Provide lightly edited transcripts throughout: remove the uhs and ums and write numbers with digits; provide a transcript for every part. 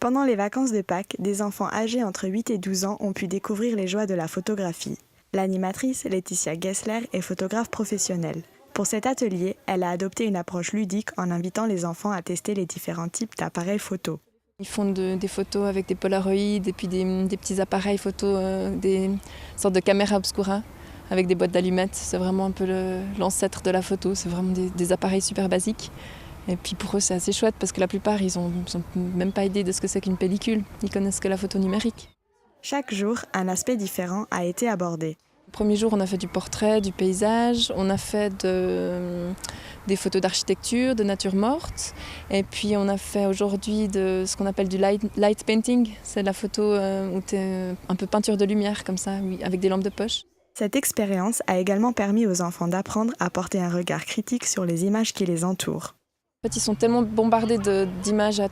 Pendant les vacances de Pâques, des enfants âgés entre 8 et 12 ans ont pu découvrir les joies de la photographie. L'animatrice, Laetitia Gessler, est photographe professionnelle. Pour cet atelier, elle a adopté une approche ludique en invitant les enfants à tester les différents types d'appareils photo. Ils font des photos avec des Polaroids et puis des petits appareils photo, des sortes de caméras obscura avec des boîtes d'allumettes. C'est vraiment un peu l'ancêtre de la photo, c'est vraiment des appareils super basiques. Et puis pour eux c'est assez chouette parce que la plupart ils n'ont même pas idée de ce que c'est qu'une pellicule, ils connaissent que la photo numérique. Chaque jour, un aspect différent a été abordé. Le premier jour on a fait du portrait, du paysage, on a fait des photos d'architecture, de nature morte. Et puis on a fait aujourd'hui de ce qu'on appelle du light painting, c'est de la photo où tu es un peu peinture de lumière comme ça, avec des lampes de poche. Cette expérience a également permis aux enfants d'apprendre à porter un regard critique sur les images qui les entourent. En fait, ils sont tellement bombardés d'images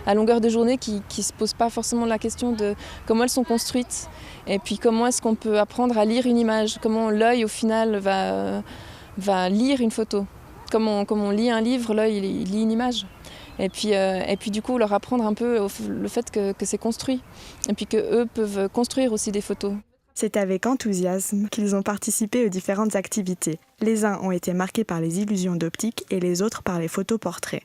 à longueur de journée qu'ils ne se posent pas forcément la question de comment elles sont construites et puis comment est-ce qu'on peut apprendre à lire une image, comment l'œil au final va lire une photo. Comme on lit un livre, l'œil il lit une image. Et puis du coup leur apprendre un peu le fait que c'est construit et puis qu'eux peuvent construire aussi des photos. C'est avec enthousiasme qu'ils ont participé aux différentes activités. Les uns ont été marqués par les illusions d'optique et les autres par les photos portraits.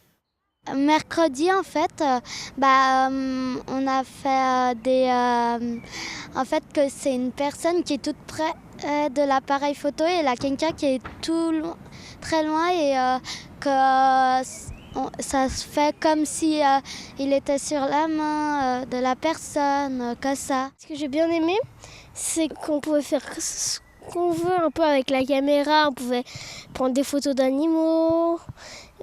Mercredi, en fait, on a fait en fait, que c'est une personne qui est toute près de l'appareil photo et la quelqu'un qui est très loin et ça se fait comme si il était sur la main de la personne, que ça. Ce que j'ai bien aimé, c'est qu'on pouvait faire ce qu'on veut un peu avec la caméra. On pouvait prendre des photos d'animaux,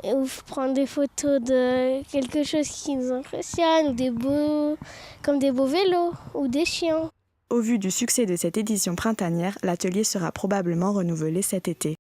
ou prendre des photos de quelque chose qui nous impressionne, ou comme des beaux vélos ou des chiens. Au vu du succès de cette édition printanière, l'atelier sera probablement renouvelé cet été.